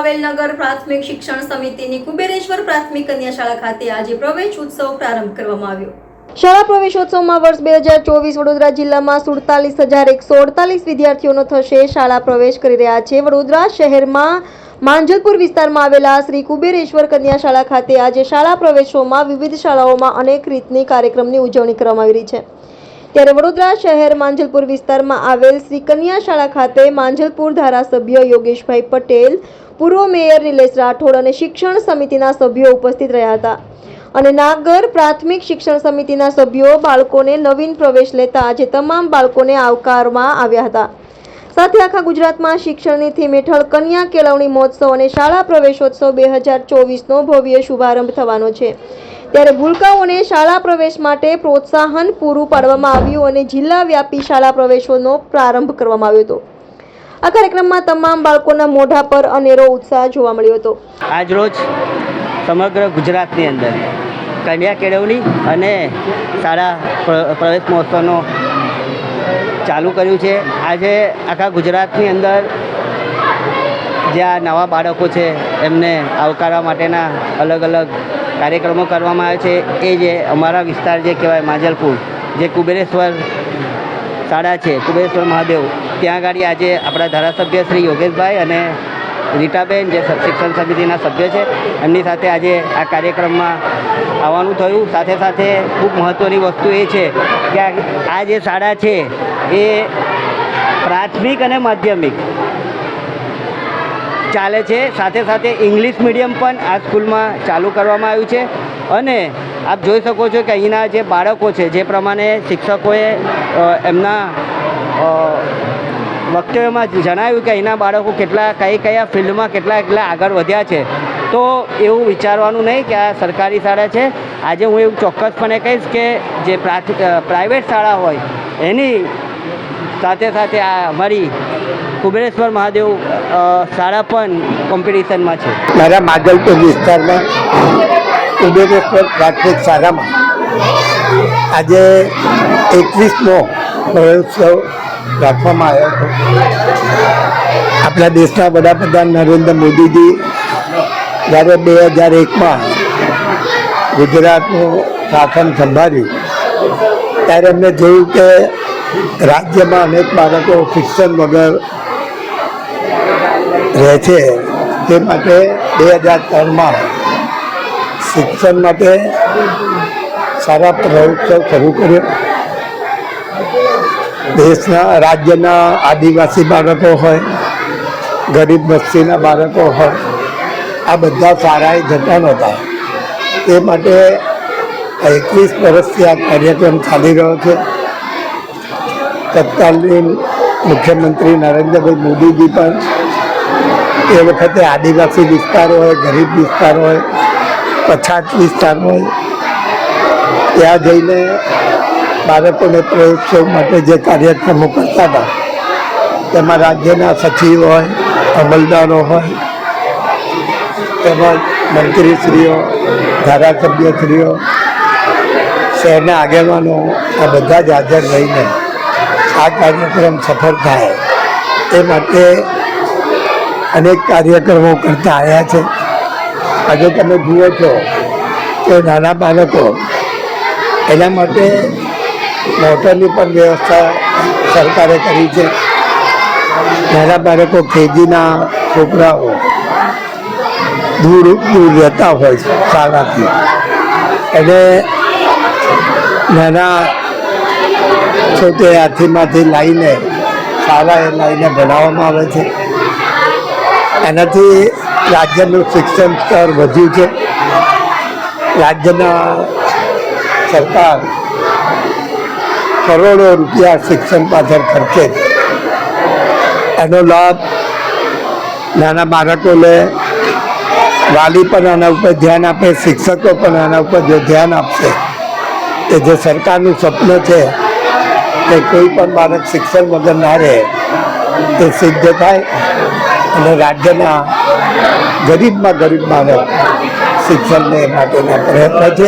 આવેલ નગર પ્રાથમિક શિક્ષણ સમિતિની કુબેરેશ્વર પ્રાથમિક કન્યા શાળા ખાતે આજે પ્રવેશ ઉત્સવ પ્રારંભ કરવામાં આવ્યો। શાળા પ્રવેશોત્સવમાં વર્ષ 2024 વડોદરા જિલ્લામાં 47,148 વિદ્યાર્થીઓનો થશે શાળા પ્રવેશ કરી રહ્યા છે। વડોદરા શહેરમાં માંજલપુર વિસ્તારમાં આવેલા શ્રી કુબેરેશ્વર કન્યા શાળા ખાતે આજે શાળા પ્રવેશોમાં વિવિધ શાળાઓમાં અનેક રીતની કાર્યક્રમની ઉજવણી કરવામાં આવી રહી છે। ત્યારે વડોદરા શહેર માંજલપુર વિસ્તારમાં આવેલ શ્રી કન્યા શાળા ખાતે માંજલપુર ધારાસભ્ય યોગેશભાઈ પટેલ, પૂર્વ મેયર નિલેશ રાઠોડ અને શિક્ષણ સમિતિના સભ્યો ઉપસ્થિત રહ્યા હતા અને નાગર પ્રાથમિક શિક્ષણ સમિતિના સભ્યો બાળકોને નવીન પ્રવેશ લેતા આજે તમામ બાળકોને આવકારવામાં આવ્યા હતા। સાથે આખા ગુજરાતમાં શિક્ષણની થીમ હેઠળ કન્યા કેળવણી મહોત્સવ અને શાળા પ્રવેશોત્સવ 2024નો ભવ્ય શુભારંભ થવાનો છે। ત્યારે ભૂલકાઓને શાળા પ્રવેશ માટે પ્રોત્સાહન પૂરું પાડવામાં આવ્યું અને જિલ્લા વ્યાપી શાળા પ્રવેશોનો પ્રારંભ કરવામાં આવ્યો હતો। આ કાર્યક્રમમાં તમામ બાળકોના મોઢા પર અનેરો ઉત્સાહ જોવા મળ્યો હતો। આજરોજ સમગ્ર ગુજરાતની અંદર કન્યા કેળવણી અને શાળા પ્રવેશ મહોત્સવનો ચાલુ કર્યું છે। આજે આખા ગુજરાતની અંદર જ્યાં નવા બાળકો છે એમને આવકારવા માટેના અલગ અલગ કાર્યક્રમો કરવામાં આવે છે। એ જે અમારા વિસ્તાર જે કહેવાય માંજલપુર, જે કુબેરેશ્વર શાળા છે, કુબેરેશ્વર મહાદેવ, ત્યાં આગળ આજે આપણા ધારાસભ્ય શ્રી યોગેશભાઈ અને રીટાબેન જે શિક્ષણ સમિતિના સભ્ય છે એમની સાથે આજે આ કાર્યક્રમમાં આવવાનું થયું। સાથે સાથે ખૂબ મહત્ત્વની વસ્તુ એ છે કે આ જે શાળા છે એ પ્રાથમિક અને માધ્યમિક ચાલે છે। સાથે સાથે ઇંગ્લિશ મીડિયમ પણ આ સ્કૂલમાં ચાલુ કરવામાં આવ્યું છે અને આપ જોઈ શકો છો કે અહીંના જે બાળકો છે, જે પ્રમાણે શિક્ષકોએ એમના વક્તવ્યમાં જણાવ્યું કે અહીંના બાળકો કયા ફિલ્ડમાં કેટલા આગળ વધ્યા છે, તો એવું વિચારવાનું નહીં કે આ સરકારી શાળા છે। આજે હું એવું ચોક્કસપણે કહીશ કે જે પ્રાઇવેટ શાળા હોય એની સાથે સાથે આ અમારી કુબેરેશ્વર મહાદેવ શાળા પણ કોમ્પિટિશનમાં છે। મારા માંજલપુર વિસ્તારમાં કુબેરેશ્વર પ્રાથમિક શાળામાં આજે 21મો પ્રવેશોત્સવ રાખવામાં આવ્યો હતો। આપણા દેશના વડાપ્રધાન નરેન્દ્ર મોદીજી જ્યારે 2001માં ગુજરાતનું શાસન સંભાળ્યું ત્યારે એમને જોયું કે રાજ્યમાં અનેક બાળકો શિક્ષણ વગર રહે છે। તે માટે 2003માં શિક્ષણ માટે સારા પ્રવેશોત્સવ શરૂ કર્યો। દેશના રાજ્યના આદિવાસી બાળકો હોય, ગરીબ વસ્તીના બાળકો હોય, આ બધા શાળાએ જતા નહોતા। તે માટે 21 વર્ષથી આ કાર્યક્રમ ચાલી રહ્યો છે। તત્કાલીન મુખ્યમંત્રી નરેન્દ્રભાઈ મોદીજી પણ એ વખતે આદિવાસી વિસ્તાર હોય, ગરીબ વિસ્તાર હોય, પછાત વિસ્તાર હોય, ત્યાં જઈને બાળકોને પ્રવેશોત્સવ માટે જે કાર્યક્રમો કરતા હતા તેમાં રાજ્યના સચિવ હોય, અમલદારો હોય, તેમજ મંત્રીશ્રીઓ, ધારાસભ્યશ્રીઓ, શહેરના આગેવાનો આ બધા જ હાજર રહીને આ કાર્યક્રમ સફળ થાય એ માટે અનેક કાર્યક્રમો કરતા આવ્યા છે। આજે તમે જુઓ છો કે નાના બાળકો એના માટે મોટરની પણ વ્યવસ્થા સરકારે કરી છે। નાના બાળકો કેજીના છોકરાઓ દૂર રહેતા હોય શાળાથી, એને નાના છોટે હાથીમાંથી લાવીને શાળાએ લાવીને ભણાવવામાં આવે છે। એનાથી રાજ્યનું શિક્ષણ સ્તર વધ્યું છે। રાજ્યના સરકાર કરોડો રૂપિયા શિક્ષણ પાછળ ખર્ચે છે। એનો લાભ નાના બાળકો લે, વાલી પણ આના ઉપર ધ્યાન આપે, શિક્ષકો પણ આના ઉપર જો ધ્યાન આપશે કે જે સરકારનું સપનું છે કે કોઈ પણ બાળક શિક્ષણ વગર ના રહે તે સિદ્ધ થાય અને રાજ્યના ગરીબમાં ગરીબ બાળક શિક્ષણને માટેના પ્રયત્ન છે।